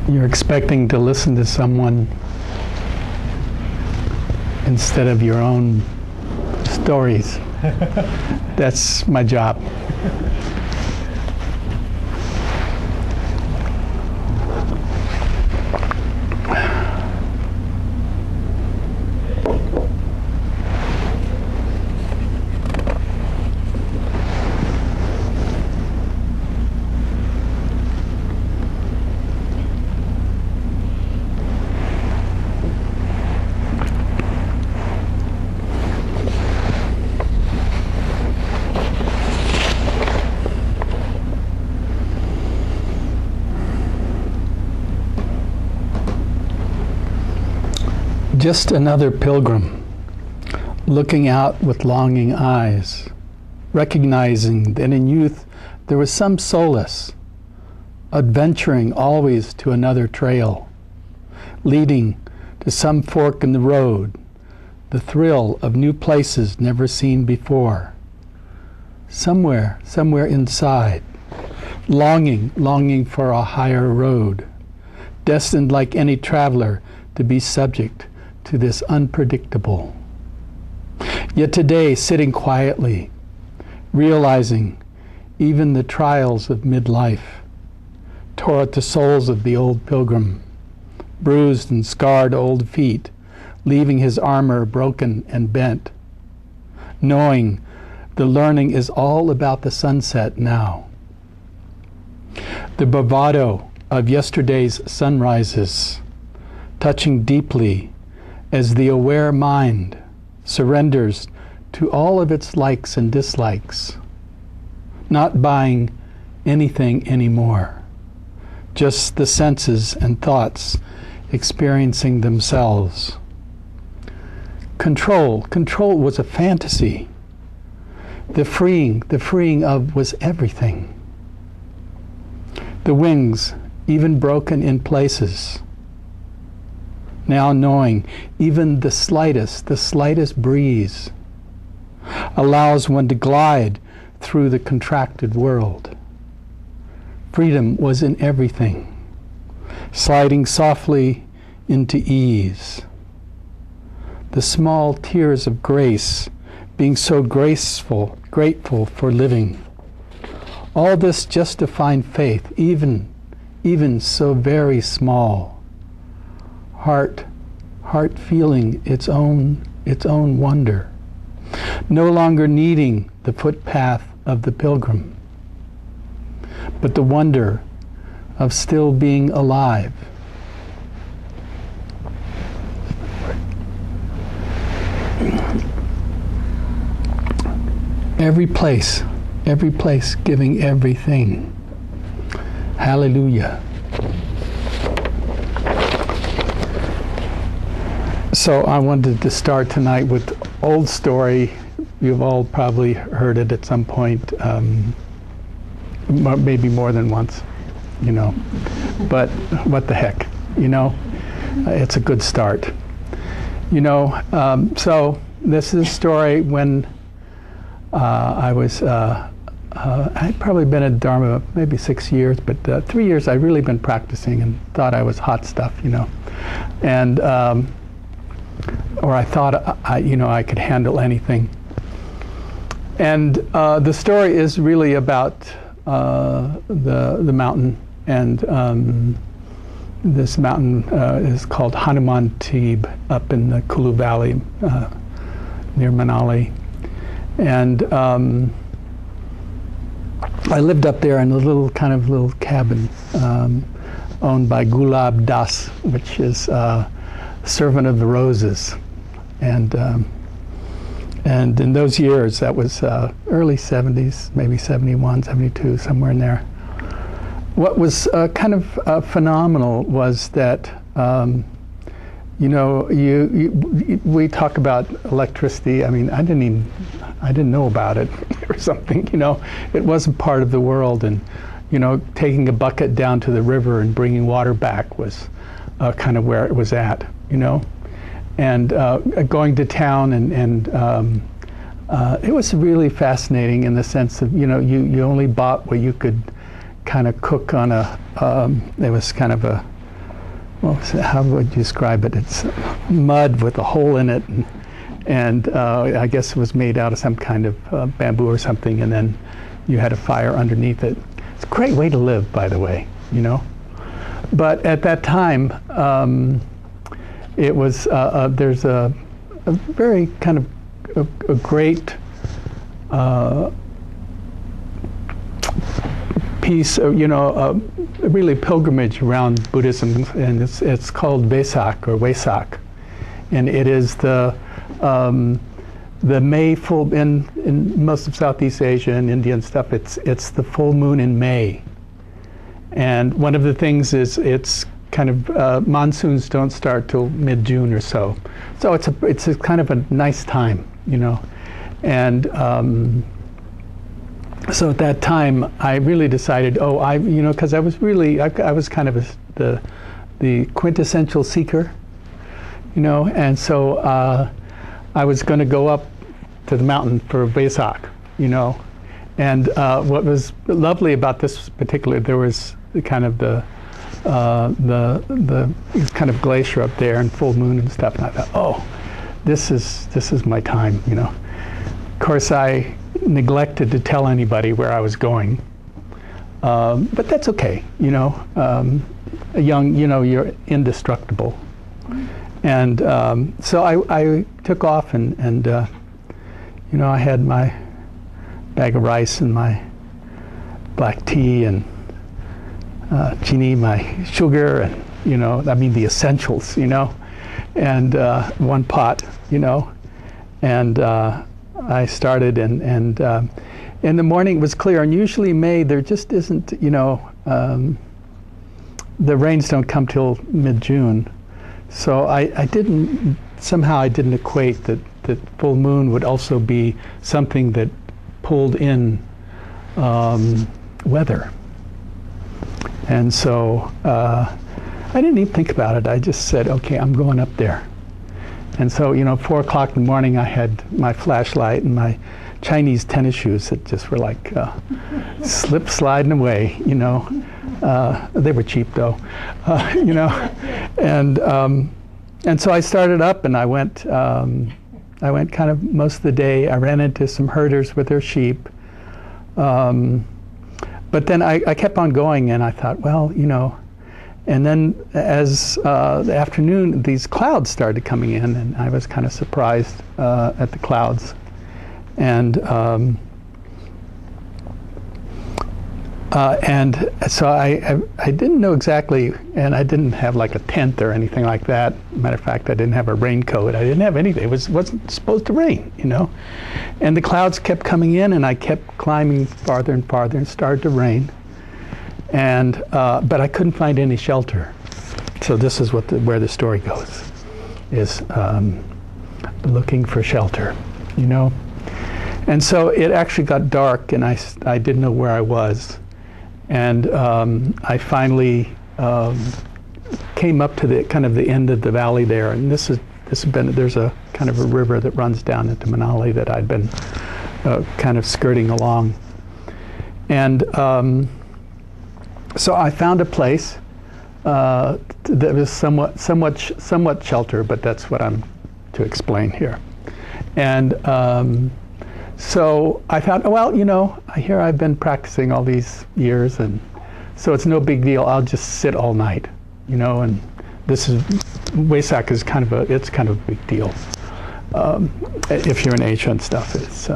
You're expecting to listen to someone instead of your own stories. That's my job. Just another pilgrim, looking out with longing eyes, recognizing that in youth there was some solace, adventuring always to another trail, leading to some fork in the road, the thrill of new places never seen before. Somewhere inside, longing for a higher road, destined like any traveler to be subject to this unpredictable. Yet today, sitting quietly, realizing even the trials of midlife tore at the soles of the old pilgrim, bruised and scarred old feet, leaving his armor broken and bent, knowing the learning is all about the sunset now. The bravado of yesterday's sunrises, touching deeply as the aware mind surrenders to all of its likes and dislikes, not buying anything anymore, just the senses and thoughts experiencing themselves. Control was a fantasy. The freeing of was everything. The wings, even broken in places, now knowing even the slightest breeze allows one to glide through the contracted world. Freedom was in everything, sliding softly into ease. The small tears of grace, being so grateful for living. All this just to find faith, even so very small. Heart feeling its own wonder, no longer needing the footpath of the pilgrim, but the wonder of still being alive. Every place giving everything. Hallelujah. So I wanted to start tonight with old story. You've all probably heard it at some point, maybe more than once, but what the heck, it's a good start. So this is a story when I was, I'd probably been at Dharma maybe 6 years, but 3 years I'd really been practicing and thought I was hot stuff, and or I thought I could handle anything. And the story is really about the mountain, and this mountain is called Hanuman Tib up in the Kulu Valley near Manali. And I lived up there in a little cabin owned by Gulab Das, which is servant of the roses, and in those years, that was early 70s, maybe 71, 72, somewhere in there. What was phenomenal was that we talk about electricity. I mean, I didn't know about it or something. It wasn't part of the world, and taking a bucket down to the river and bringing water back was kind of where it was at. And going to town and it was really fascinating in the sense of, you only bought what you could kind of cook on there was kind of well, how would you describe it? It's mud with a hole in it, and I guess it was made out of some kind of bamboo or something, and then you had a fire underneath it. It's a great way to live, by the way, you know. But at that time, it was there's a very kind of a great piece, really pilgrimage around Buddhism, and it's called Vesak or Wesak, and it is the May full in most of Southeast Asia and India and stuff. It's the full moon in May, and one of the things is it's kind of monsoons don't start till mid-June or so, so it's a kind of a nice time, you know, and so at that time I really decided, because I was really I was kind of the quintessential seeker, you know, and so I was going to go up to the mountain for Vesak, you know, and what was lovely about this particular, there was kind of the kind of glacier up there and full moon and stuff, and I thought, oh, this is my time, you know. Of course, I neglected to tell anybody where I was going, but that's okay, you know. You're indestructible. And so I took off, and I had my bag of rice and my black tea and chini, my sugar, and the essentials, and one pot, and I started, and in the morning it was clear, and usually May there just isn't, the rains don't come till mid-June. So I didn't equate that full moon would also be something that pulled in weather. And so I didn't even think about it. I just said, okay, I'm going up there. And so, 4 o'clock in the morning, I had my flashlight and my Chinese tennis shoes that just were like slip sliding away, They were cheap though, and so I started up, and I went kind of most of the day. I ran into some herders with their sheep, but then I kept on going, and I thought, well, and then as the afternoon, these clouds started coming in, and I was kind of surprised at the clouds, and so I didn't know exactly, and I didn't have like a tent or anything like that. Matter of fact, I didn't have a raincoat. I didn't have anything. It wasn't supposed to rain, And the clouds kept coming in, and I kept climbing farther and farther, and it started to rain. And but I couldn't find any shelter. So this is where the story goes, is looking for shelter, And so it actually got dark, and I didn't know where I was. And I finally came up to the kind of the end of the valley there, and there's a kind of a river that runs down into Manali that I'd been kind of skirting along, and so I found a place that was somewhat shelter, but that's what I'm to explain here, and. So I thought, well, I hear I've been practicing all these years, and so it's no big deal. I'll just sit all night, and this is, Wesak is kind of a big deal. If you're in Asia and stuff, it's,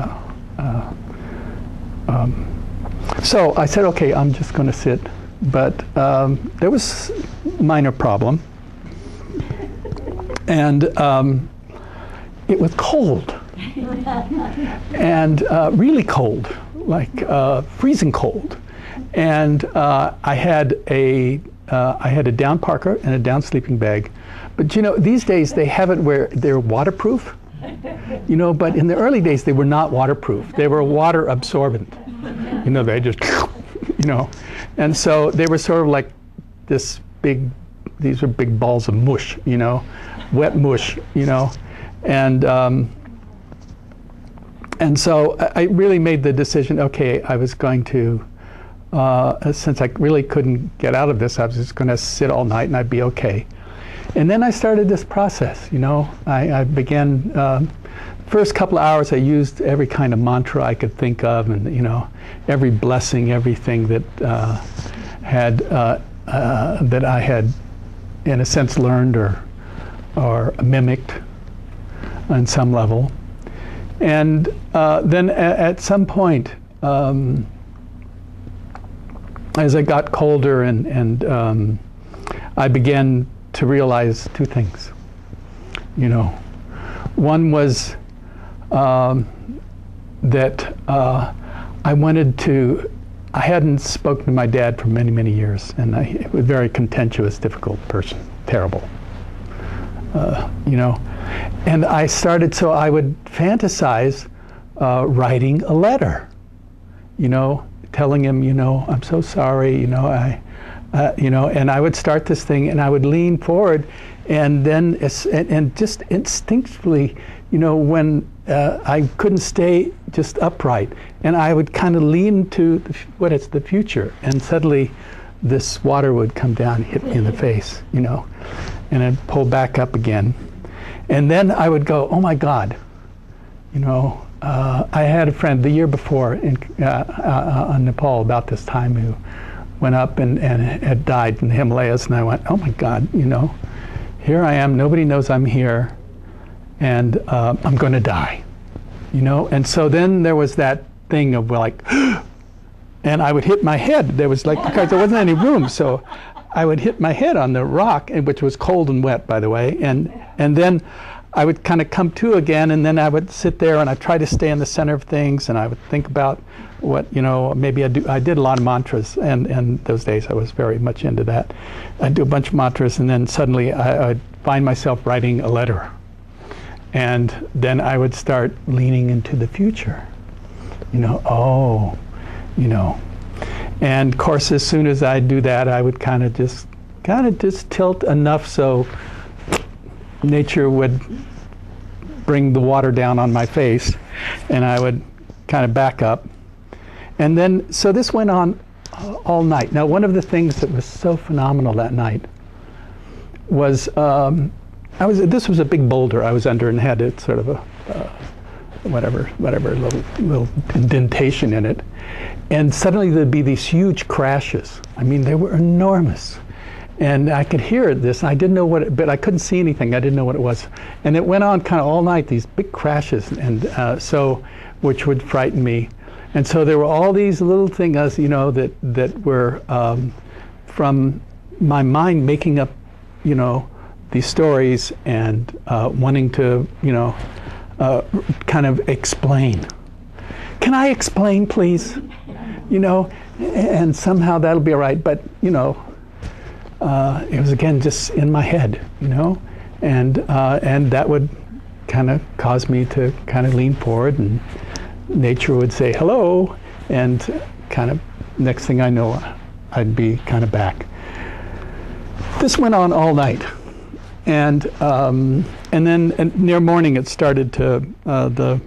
so I said, okay, I'm just going to sit, but there was a minor problem, and it was cold. And really cold, like freezing cold, and I had a down parka and a down sleeping bag, but these days they have it where they're waterproof, but in the early days they were not waterproof. They were water absorbent, they just, and so they were sort of like these were big balls of mush, wet mush, and so I really made the decision, okay, I was going to, since I really couldn't get out of this, I was just going to sit all night and I'd be okay. And then I started this process, you know. I began, first couple of hours I used every kind of mantra I could think of, and, you know, every blessing, everything that that I had, in a sense, learned or mimicked on some level. And then at some point, as I got colder and I began to realize two things. You know, one was that I hadn't spoken to my dad for many, many years, and he was a very contentious, difficult person, terrible. You know, and I started, so I would fantasize writing a letter, you know, telling him, you know, I'm so sorry, you know, you know, and I would start this thing, and I would lean forward, and then, and just instinctively, you know, when I couldn't stay just upright, and I would kind of lean to the future, and suddenly this water would come down and hit me in the face, you know, and I'd pull back up again. And then I would go, oh my God, you know, I had a friend the year before in Nepal about this time who went up and had died in the Himalayas, and I went, oh my God, you know, here I am, nobody knows I'm here, and I'm going to die, you know. And so then there was that thing of like, and I would hit my head. There was like, because there wasn't any room, so I would hit my head on the rock, which was cold and wet, by the way, and then I would kind of come to again, and then I would sit there and I'd try to stay in the center of things, and I would think about what, you know, maybe I did a lot of mantras, and those days I was very much into that. I'd do a bunch of mantras, and then suddenly I'd find myself writing a letter. And then I would start leaning into the future, you know, oh, you know. And of course, as soon as I'd do that, I would kind of just tilt enough so nature would bring the water down on my face, and I would kind of back up. And then, so this went on all night. Now, one of the things that was so phenomenal that night was, this was a big boulder I was under, and had it sort of a, whatever little indentation in it. And suddenly there'd be these huge crashes. I mean, they were enormous. And I could hear this. I didn't know what it, but I couldn't see anything. I didn't know what it was. And it went on kind of all night, these big crashes, and which would frighten me. And so there were all these little things, you know, that were from my mind making up, you know, these stories and wanting to, you know, kind of explain. Can I explain, please? You know, and somehow that'll be all right. But, you know, it was, again, just in my head, you know, and that would kind of cause me to kind of lean forward, and nature would say hello, and kind of next thing I know, I'd be kind of back. This went on all night, and then near morning it started to, the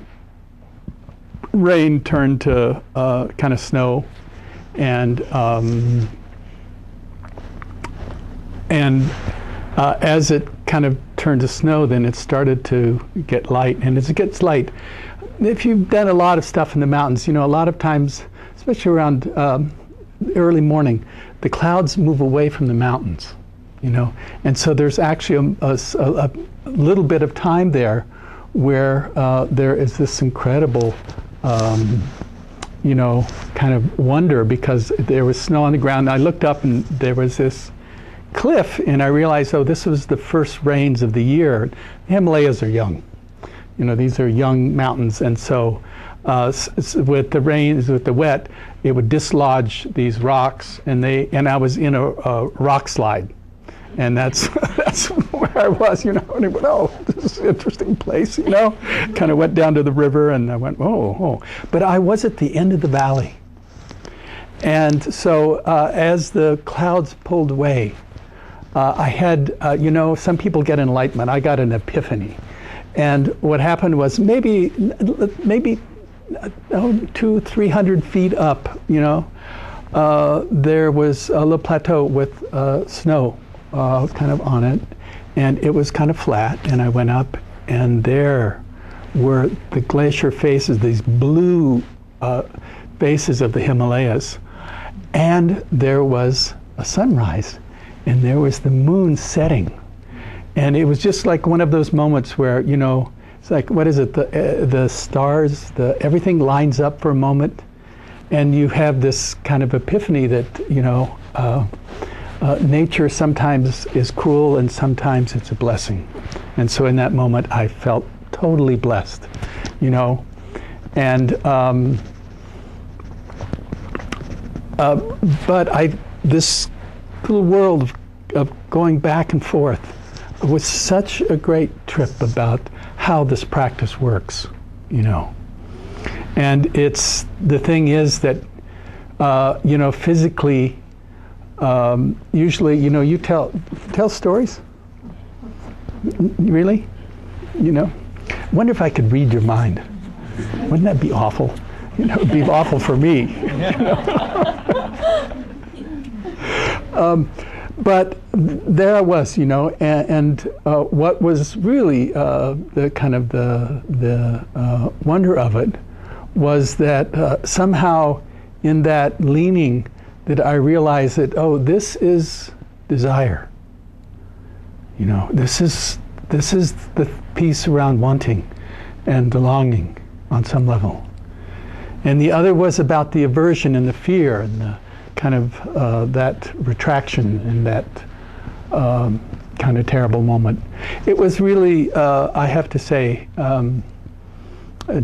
rain turned to kind of snow, and as it kind of turned to snow, then it started to get light. And as it gets light, if you've done a lot of stuff in the mountains, you know, a lot of times, especially around early morning, the clouds move away from the mountains, you know. And so there's actually a little bit of time there where there is this incredible, you know, kind of wonder, because there was snow on the ground. I looked up and there was this cliff, and I realized, oh, this was the first rains of the year. The Himalayas are young. You know, these are young mountains, and so with the rains, with the wet, it would dislodge these rocks, and I was in a rock slide, and that's where I was, you know. And I went, oh, this is an interesting place, you know. Kind of went down to the river, and I went, oh. But I was at the end of the valley, and so as the clouds pulled away, I had, you know, some people get enlightenment. I got an epiphany. And what happened was maybe 200-300 feet up, you know, there was a little plateau with snow kind of on it. and it was kind of flat, and I went up, and there were the glacier faces, these blue faces of the Himalayas, and there was a sunrise, and there was the moon setting, and it was just like one of those moments where, you know, it's like, what is it, the stars, everything lines up for a moment, and you have this kind of epiphany that, you know, nature sometimes is cruel and sometimes it's a blessing. And so in that moment I felt totally blessed, you know. And but this little world of going back and forth was such a great trip about how this practice works, you know. And the thing is that, you know, physically, usually, you know, you tell stories? Really? You know? Wonder if I could read your mind. Wouldn't that be awful? You know, it would be awful for me. You know? But there I was, you know, and what was really the kind of the wonder of it was that somehow in that leaning that I realized that, oh, this is desire. You know, this is the piece around wanting and the longing on some level. And the other was about the aversion and the fear and the kind of that retraction and that kind of terrible moment. It was really, I have to say,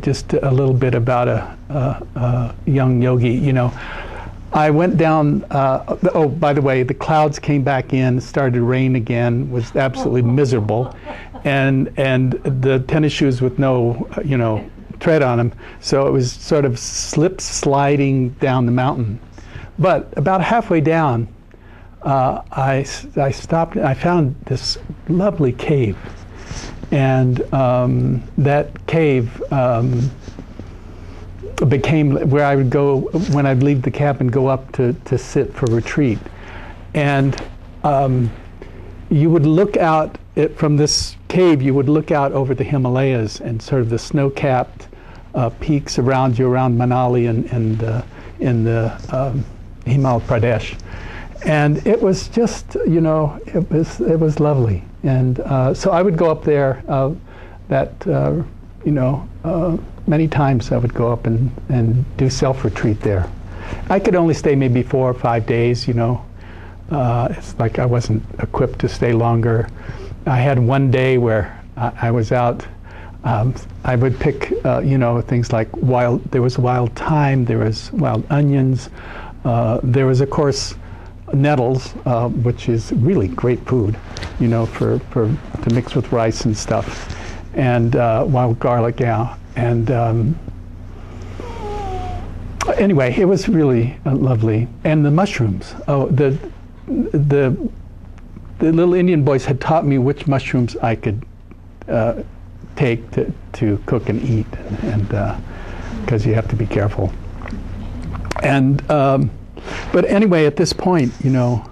just a little bit about a young yogi, you know. I went down, oh, by the way, the clouds came back in, started to rain again, was absolutely miserable. And the tennis shoes with no, you know, tread on them. So it was sort of sliding down the mountain. But about halfway down, I stopped, I found this lovely cave. And that cave became where I would go when I'd leave the cabin, go up to sit for retreat. And you would look out from this cave, you would look out over the Himalayas and sort of the snow-capped peaks around you, around Manali and in the Himachal Pradesh. And it was just, you know, it was lovely. And so I would go up there, you know, many times I would go up and do self-retreat there. I could only stay maybe 4 or 5 days, you know. It's like I wasn't equipped to stay longer. I had one day where I was out. I would pick, you know, things like there was wild thyme, there was wild onions, there was, of course, nettles, which is really great food, you know, to mix with rice and stuff, and wild garlic, yeah. And anyway, it was really lovely. And the mushrooms. Oh, the little Indian boys had taught me which mushrooms I could take to cook and eat, and because you have to be careful. And but anyway, at this point, you know,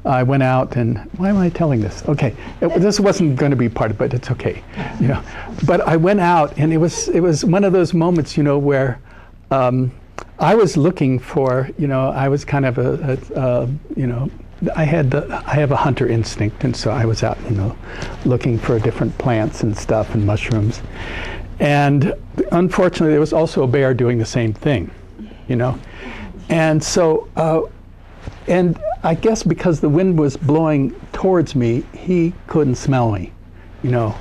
I went out and, why am I telling this? Okay, this wasn't going to be part of it, but it's okay, you know. But I went out, and it was one of those moments, you know, where I was looking for, you know, I was kind of you know, I have a hunter instinct, and so I was out, you know, looking for different plants and stuff and mushrooms. And unfortunately, there was also a bear doing the same thing, you know. And so, and I guess because the wind was blowing towards me, he couldn't smell me, you know.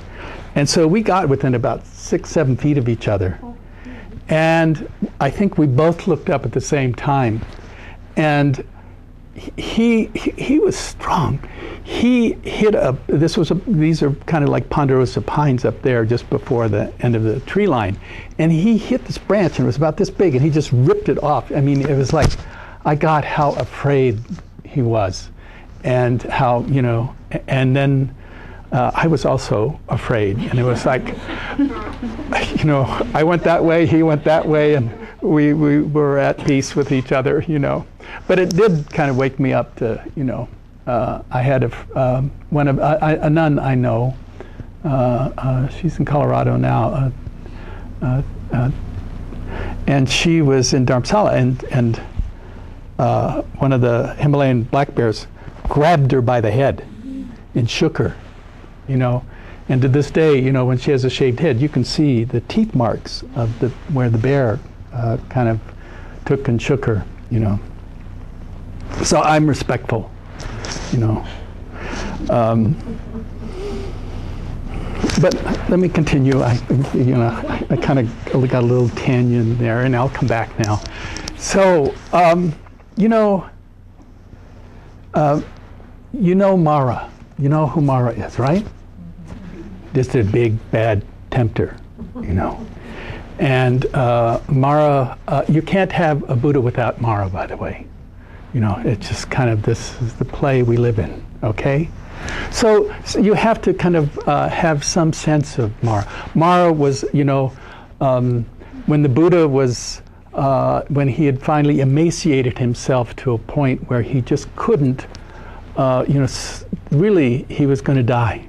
And so we got within about 6, 7 feet of each other. And I think we both looked up at the same time. And he was strong. He hit these are kind of like ponderosa pines up there just before the end of the tree line. And he hit this branch, and it was about this big, and he just ripped it off. I mean, it was like, I got how afraid he was, and how, you know, and then I was also afraid. And it was like, you know, I went that way, he went that way, and we were at peace with each other, you know. But it did kind of wake me up to, you know, I had a nun I know. She's in Colorado now, and she was in Dharamsala, and one of the Himalayan black bears grabbed her by the head and shook her, And to this day, when she has a shaved head, you can see the teeth marks of where the bear kind of took and shook her, So I'm respectful, But let me continue. I kind of got a little tangent there, and I'll come back now. So, Mara. You know who Mara is, right? Just a big bad tempter, And Mara, you can't have a Buddha without Mara, by the way. It's just kind of, this is the play we live in, okay? So you have to kind of have some sense of Mara. Mara was, when the Buddha was, when he had finally emaciated himself to a point where he just couldn't, really he was going to die.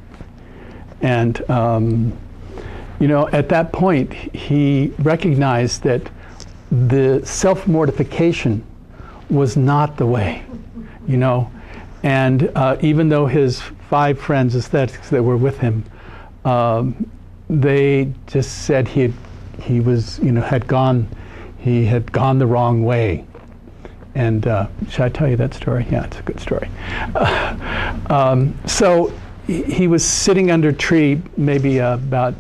And, at that point, he recognized that the self-mortification was not the way, And even though his 5 friends, aesthetics that were with him, they just said he had gone the wrong way. And should I tell you that story? Yeah, it's a good story. So he was sitting under a tree, maybe about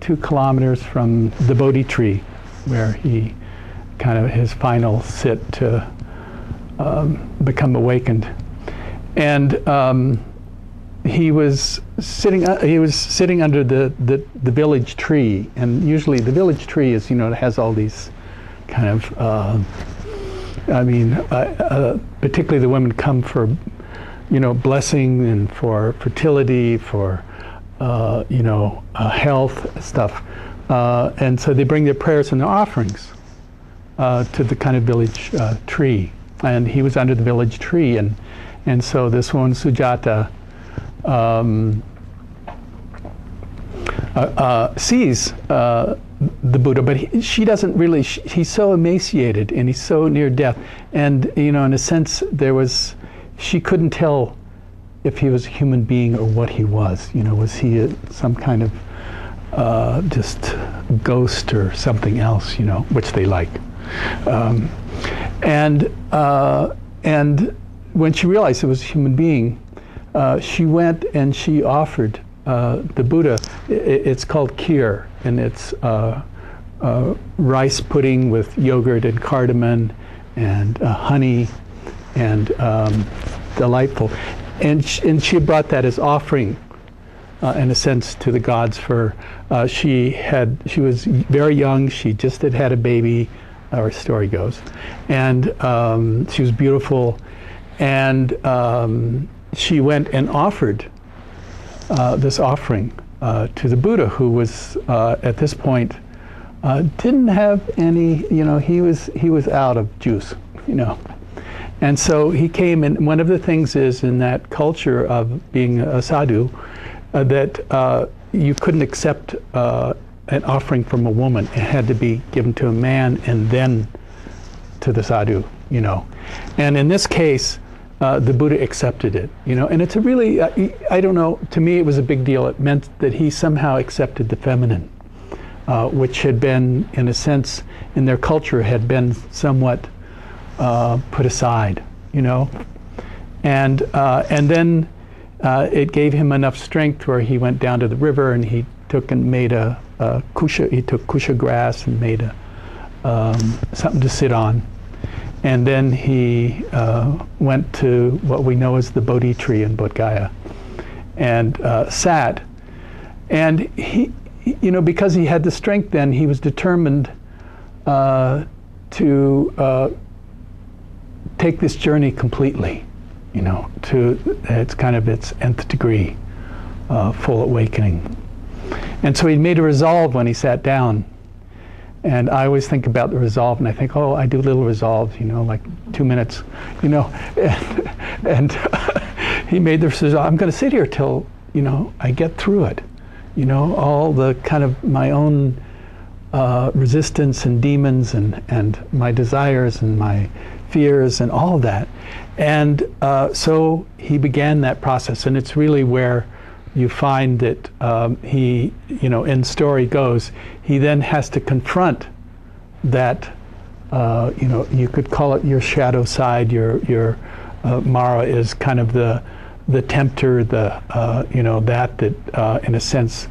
2 kilometers from the Bodhi tree, where he kind of his final sit to become awakened, and he was sitting under the village tree, and usually the village tree is it has all these kind of particularly the women come for blessing and for fertility, for health stuff, and so they bring their prayers and their offerings to the kind of village tree. And he was under the village tree, and so this woman Sujata sees the Buddha, but she doesn't really. He's so emaciated and he's so near death, and in a sense she couldn't tell if he was a human being or what he was. Was he some kind of just ghost or something else? Which they like. And when she realized it was a human being, she went and she offered the Buddha. It's called kheer, and it's rice pudding with yogurt and cardamom and honey, and delightful. And she brought that as offering, in a sense, to the gods. For she was very young. She just had a baby. Our story goes, and she was beautiful, and she went and offered this offering to the Buddha, who was at this point didn't have any, he was out of juice, and so he came. And one of the things is in that culture of being a sadhu that you couldn't accept an offering from a woman. It had to be given to a man and then to the sadhu, And in this case, the Buddha accepted it, And it's a really, I don't know, to me it was a big deal. It meant that he somehow accepted the feminine, which had been, in a sense, in their culture, had been somewhat put aside, And then it gave him enough strength where he went down to the river and he took and made he took kusha grass and made something to sit on, and then he went to what we know as the Bodhi tree in Bodh Gaya, and sat, and he, because he had the strength then, he was determined to take this journey completely, to its nth degree, full awakening. And so he made a resolve when he sat down And I always think about the resolve, and I think, oh, I do little resolves, like 2 minutes, and he made the resolve, I'm going to sit here till, I get through it, all the kind of my own resistance and demons and my desires and my fears and all of that. And so he began that process, and it's really where you find that he, in story goes, he then has to confront that, you could call it your shadow side. Your Mara is kind of the tempter, that in a sense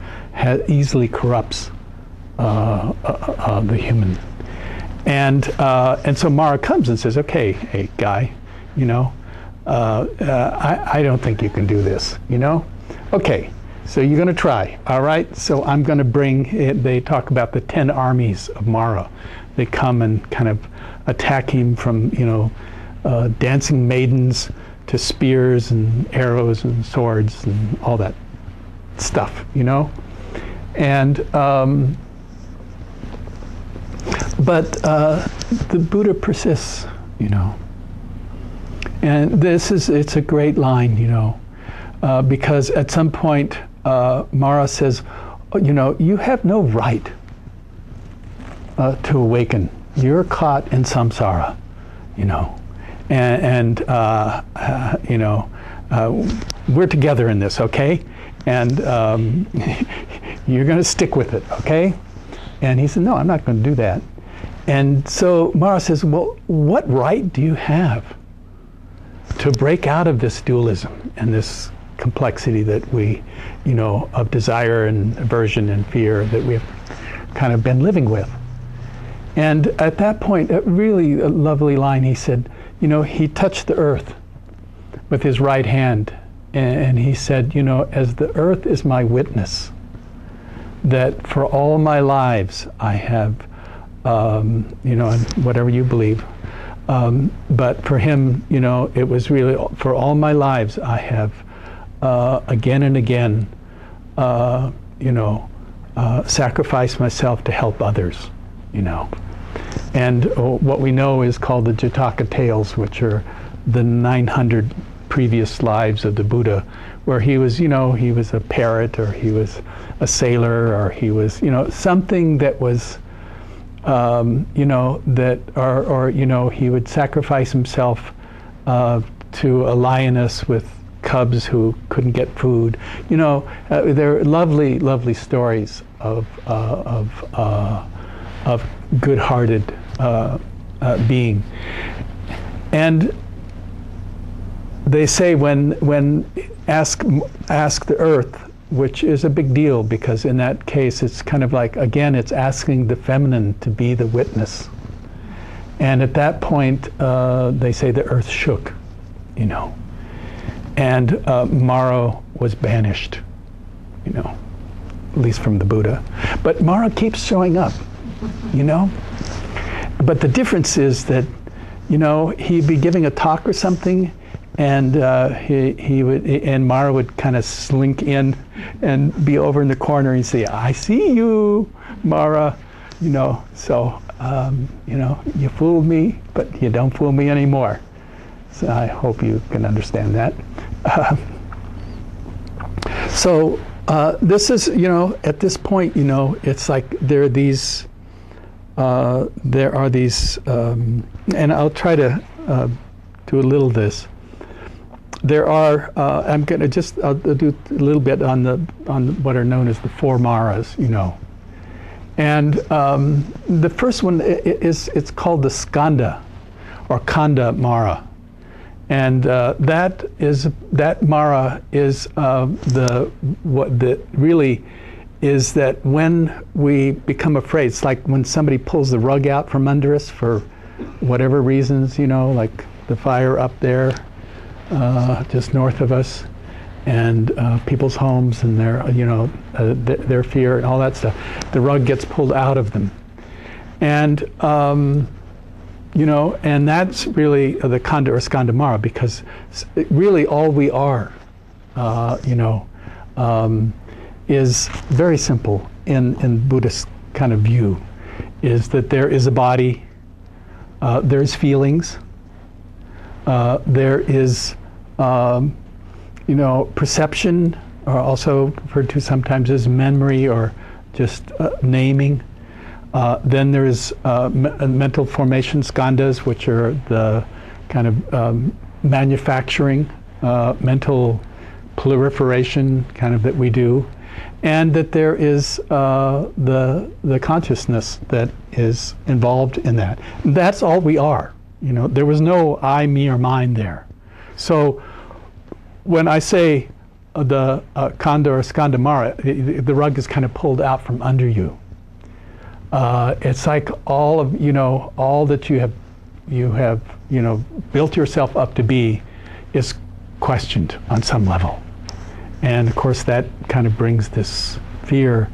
easily corrupts the human. And so Mara comes and says, okay, hey guy, I don't think you can do this, Okay, so you're going to try, all right? So I'm going to bring, they talk about the 10 armies of Mara. They come and kind of attack him from, dancing maidens to spears and arrows and swords and all that stuff, And, but the Buddha persists, And it's a great line, because at some point Mara says, you have no right to awaken. You're caught in samsara, and we're together in this, okay? And you're going to stick with it, okay? And he said, no, I'm not going to do that. And so Mara says, well, what right do you have to break out of this dualism and this complexity that we, of desire and aversion and fear that we've kind of been living with? And at that point, a really lovely line, he said, he touched the earth with his right hand, and he said, as the earth is my witness, that for all my lives I have, and whatever you believe, but for him, it was really, for all my lives I have again and again, sacrificed myself to help others, And what we know is called the Jataka tales, which are the 900 previous lives of the Buddha, where he was, he was a parrot, or he was a sailor, or he was, something that was, that, or he would sacrifice himself to a lioness with cubs who couldn't get food. They're lovely, lovely stories of good-hearted being. And they say when ask the earth, which is a big deal, because in that case it's kind of like, again, it's asking the feminine to be the witness. And at that point, they say the earth shook, and Mara was banished, at least from the Buddha. But Mara keeps showing up, But the difference is that, he'd be giving a talk or something, and he would, and Mara would kind of slink in and be over in the corner and say, "I see you, Mara," So you fooled me, but you don't fool me anymore. So I hope you can understand that. So this is, at this point, it's like there are these, and I'll try to do a little of this. There are, I'm going to I'll do a little bit on what are known as the four Maras, And the first one it's called the Skanda, or Kanda Mara. And that Mara is what really is that when we become afraid, it's like when somebody pulls the rug out from under us for whatever reasons, like the fire up there, just north of us, and people's homes and their fear and all that stuff. The rug gets pulled out of them, and and that's really the Kanda or Skanda Mara, because really all we are, is very simple in Buddhist kind of view. is that there is a body, there's feelings, there is, perception, or also referred to sometimes as memory or just naming. Then there is mental formation, skandhas, which are the kind of manufacturing, mental proliferation kind of that we do. And that there is the consciousness that is involved in that. That's all we are. There was no I, me, or mine there. So when I say the Khandha or Skandhamara, the rug is kind of pulled out from under you. It's like all of all that you have built yourself up to be is questioned on some level. And of course that kind of brings this fear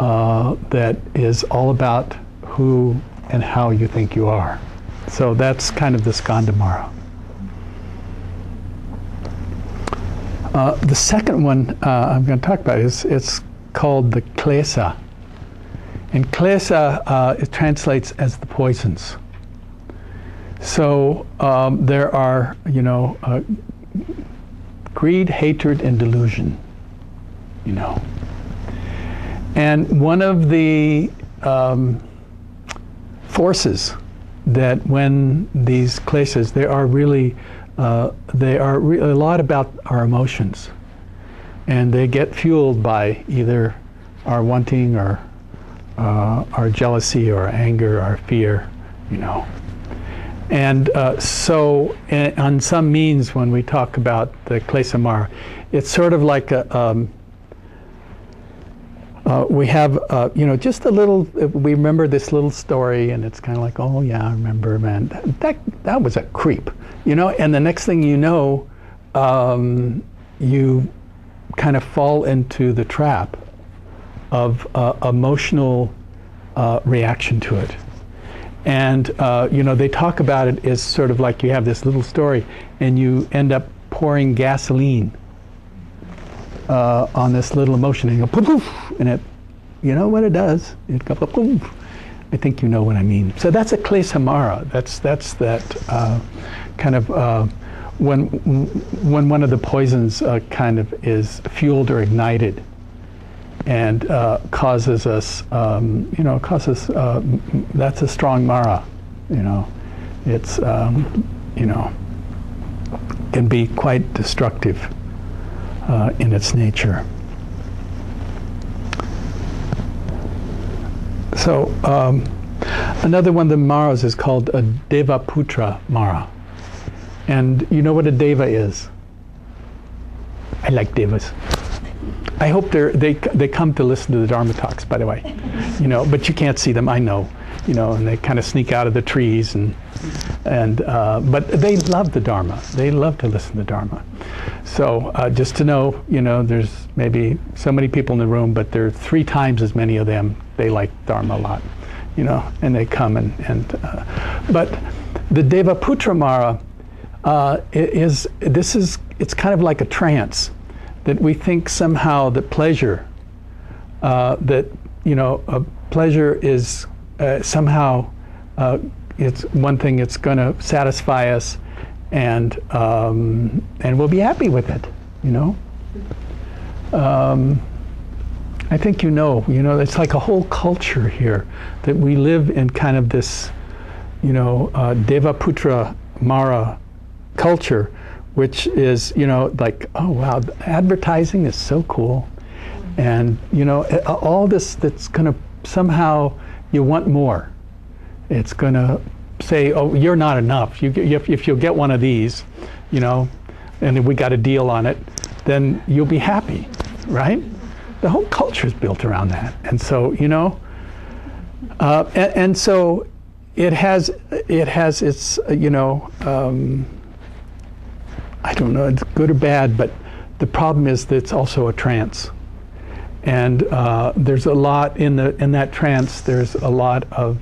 that is all about who and how you think you are. So that's kind of the Skandhamara. The second one I'm going to talk about it's called the klesa. And klesa, it translates as the poisons. So there are, greed, hatred, and delusion, And one of the forces that when these klesas, they are a lot about our emotions. And they get fueled by either our wanting or our jealousy or anger or fear, And so on some means when we talk about the klesa-mara, it's sort of like we have, just a little, we remember this little story and it's kind of like, oh yeah, I remember, man, that was a creep, and the next thing you know, you kind of fall into the trap of emotional reaction to it. And, they talk about it as sort of like you have this little story and you end up pouring gasoline on this little emotion and you go poof, poof, and it, what it does? It goes poof. I think you know what I mean. So that's a klesa-mara. That's that kind of when one of the poisons kind of is fueled or ignited and causes us, that's a strong mara, it's, can be quite destructive in its nature. So another one of the maras is called a Devaputra Mara. And you know what a deva is? I like devas. I hope they come to listen to the Dharma talks, by the way, but you can't see them, I know, and they kind of sneak out of the trees but they love the Dharma. They love to listen to Dharma. So just to know, there's maybe so many people in the room, but there are 3 times as many of them. They like Dharma a lot, and they come but the Devaputra Mara it's kind of like a trance. That we think somehow that pleasure, pleasure is somehow it's one thing. It's going to satisfy us, and we'll be happy with it. I think it's like a whole culture here that we live in kind of this, Devaputra Mara culture. Which is, like, oh wow, advertising is so cool. And, all this that's going to somehow, you want more. It's going to say, oh, you're not enough. If you'll get one of these, and then we got a deal on it, then you'll be happy, right? The whole culture is built around that. And so, and so it has its, I don't know, it's good or bad, but the problem is that it's also a trance. And there's a lot in that trance, there's a lot of,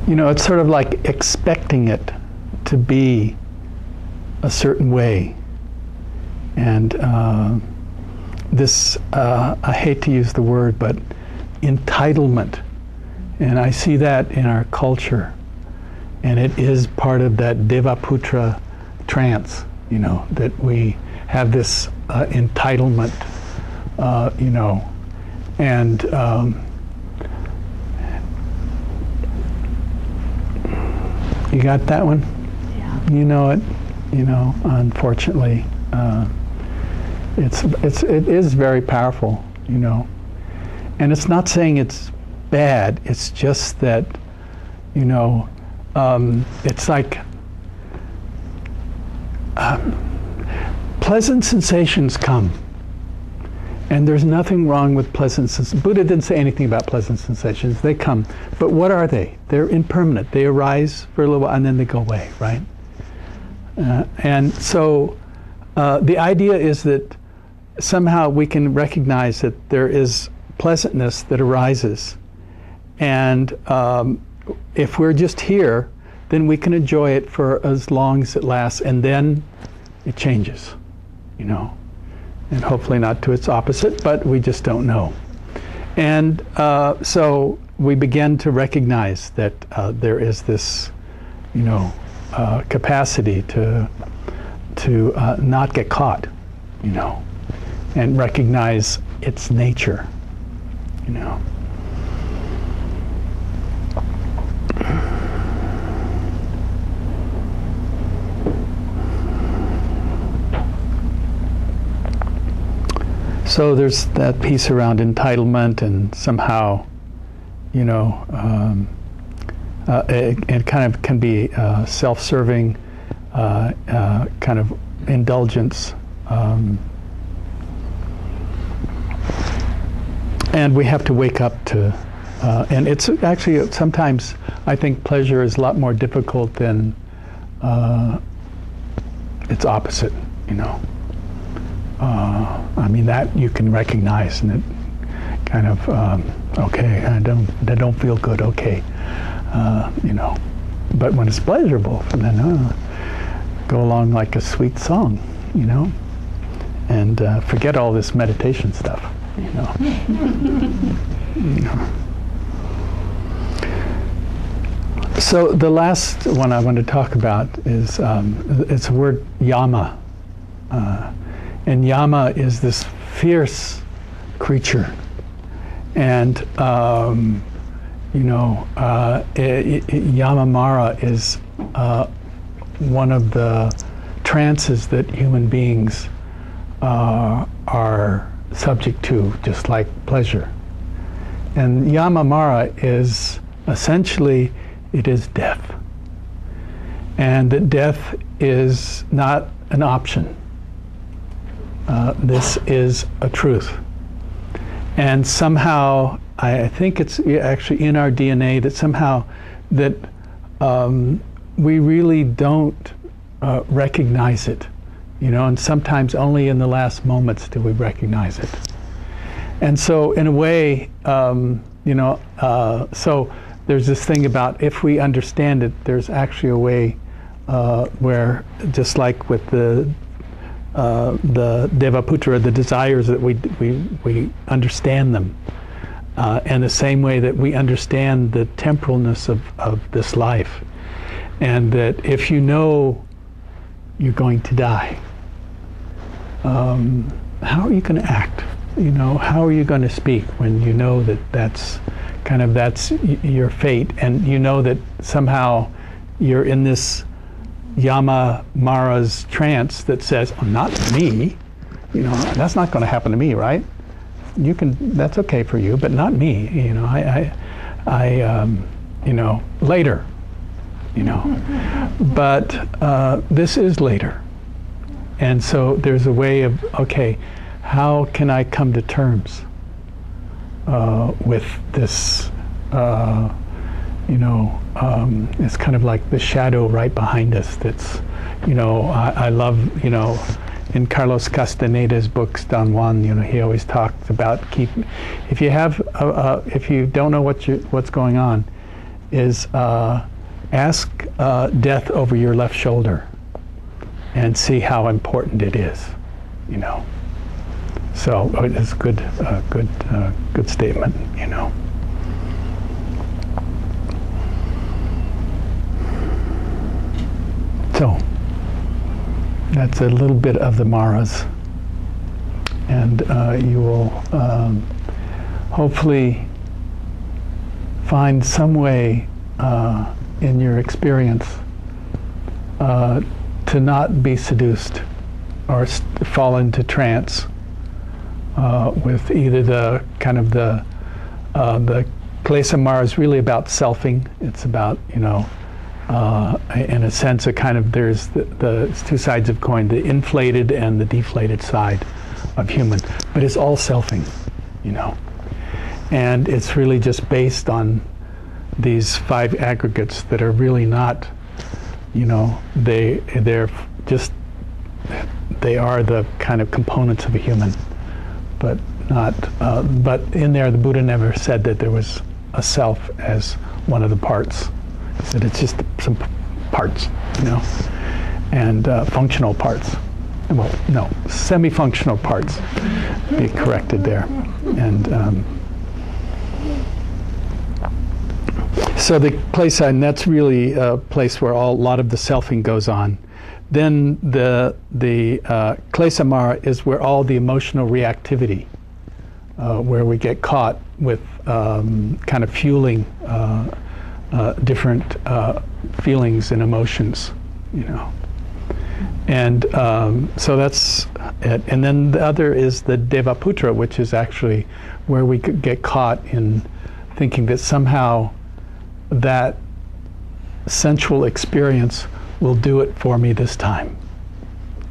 You know, it's sort of like expecting it to be a certain way. And this, I hate to use the word, but entitlement. And I see that in our culture. And it is part of that Devaputra trance, you know, that we have this entitlement, you know, and you got that one? Yeah. You know it, you know, unfortunately. It is very powerful, you know. And it's not saying it's bad, it's just that, you know, it's like pleasant sensations come. And there's nothing wrong with pleasant sensations. Buddha didn't say anything about pleasant sensations. They come. But what are they? They're impermanent. They arise for a little while and then they go away, right? And so the idea is that somehow we can recognize that there is pleasantness that arises. And if we're just here, then we can enjoy it for as long as it lasts, and then it changes, you know. And hopefully not to its opposite, but we just don't know. And so we begin to recognize that there is this, you know, capacity to not get caught, you know, and recognize its nature, you know. So there's that piece around entitlement, and somehow, you know, it kind of can be self-serving, kind of indulgence. And we have to wake up to, and it's actually sometimes I think pleasure is a lot more difficult than its opposite, you know. I mean, that you can recognize, and it kind of, okay, I don't feel good, okay, you know. But when it's pleasurable, then go along like a sweet song, you know, and forget all this meditation stuff, you know. You know. So the last one I want to talk about is it's the word yama. And Yama is this fierce creature. And, you know, Yamamara is one of the trances that human beings are subject to, just like pleasure. And Yamamara is essentially, it is death. And that death is not an option. This is a truth. And somehow, I think it's actually in our DNA that somehow that we really don't recognize it, you know, and sometimes only in the last moments do we recognize it. And so in a way, you know, so there's this thing about if we understand it, there's actually a way where, just like with the Devaputra, the desires, that we understand them, and the same way that we understand the temporalness of this life, and that if you know you're going to die, how are you going to act? You know, how are you going to speak when you know that that's your fate, and you know that somehow you're in this Yama Mara's trance that says, oh, not me, you know, that's not going to happen to me, right? You can, that's okay for you, but not me, you know, I you know, later, you know, but this is later. And so there's a way of, okay, how can I come to terms with this, you know, it's kind of like the shadow right behind us that's, you know, I love, you know, in Carlos Castaneda's books, Don Juan, you know, he always talks about if you have, if you don't know what's going on, is ask death over your left shoulder and see how important it is, you know. So it's a good statement, you know. So that's a little bit of the Maras, and you will hopefully find some way in your experience to not be seduced or fall into trance with either the kind of the Klesa Mara is really about selfing. It's about, you know, in a sense, a kind of, there's the two sides of coin, the inflated and the deflated side of human, but it's all selfing, you know, and it's really just based on these 5 aggregates that are really not, you know, they are the kind of components of a human, but not. But in there, the Buddha never said that there was a self as one of the parts. He said it's just some parts, you know, and functional parts. Well, no, semi-functional parts. Be corrected there, and. So the place, and that's really a place where a lot of the selfing goes on. Then the Klesa Mara is where all the emotional reactivity, where we get caught with kind of fueling different feelings and emotions, you know. And so that's it. And then the other is the Devaputra, which is actually where we could get caught in thinking that somehow that sensual experience will do it for me this time,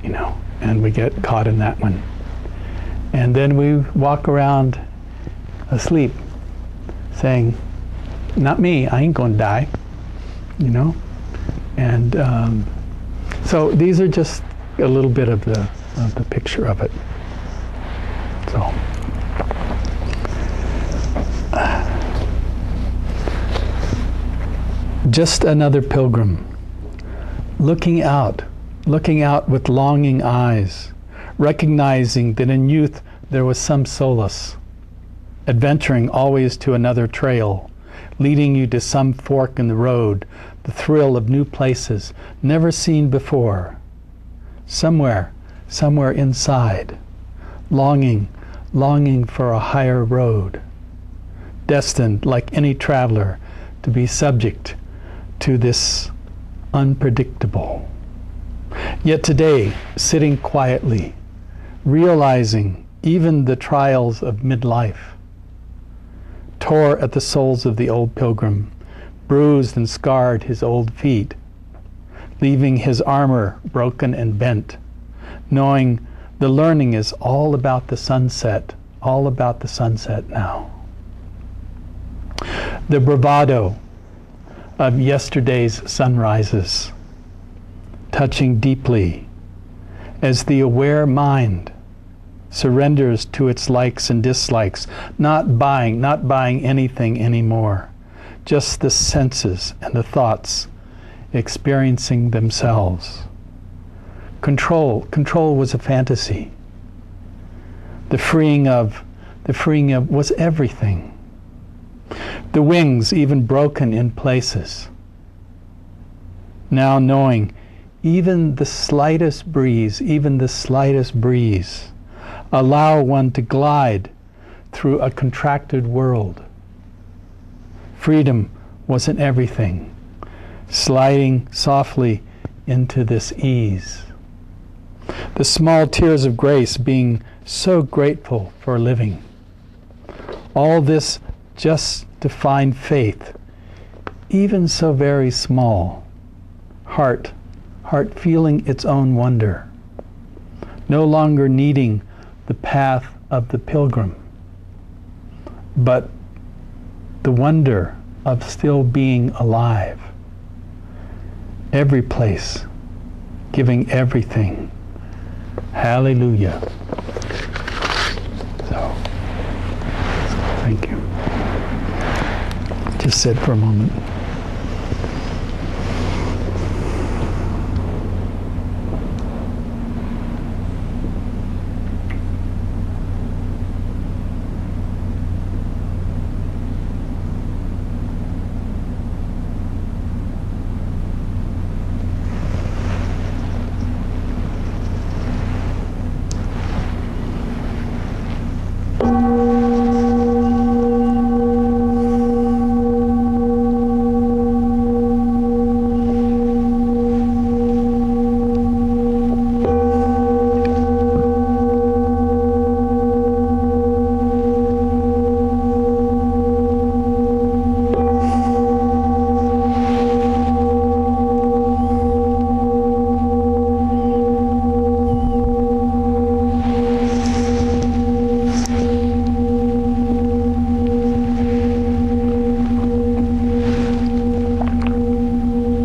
you know, and we get caught in that one. And then we walk around asleep saying, not me, I ain't gonna die, you know. And so these are just a little bit of the picture of it. So. Just another pilgrim, looking out with longing eyes, recognizing that in youth there was some solace, adventuring always to another trail, leading you to some fork in the road, the thrill of new places never seen before. Somewhere inside, longing for a higher road, destined like any traveler to be subject to this unpredictable. Yet today, sitting quietly, realizing even the trials of midlife, tore at the soles of the old pilgrim, bruised and scarred his old feet, leaving his armor broken and bent, knowing the learning is all about the sunset now. The bravado of yesterday's sunrises, touching deeply as the aware mind surrenders to its likes and dislikes, not buying anything anymore, just the senses and the thoughts experiencing themselves. Control was a fantasy. The freeing of was everything. The wings even broken in places. Now knowing even the slightest breeze, allow one to glide through a contracted world. Freedom wasn't everything, sliding softly into this ease. The small tears of grace, being so grateful for living. All this just to find faith, even so very small. Heart feeling its own wonder. No longer needing the path of the pilgrim, but the wonder of still being alive. Every place, giving everything. Hallelujah. So, thank you. Just sit for a moment.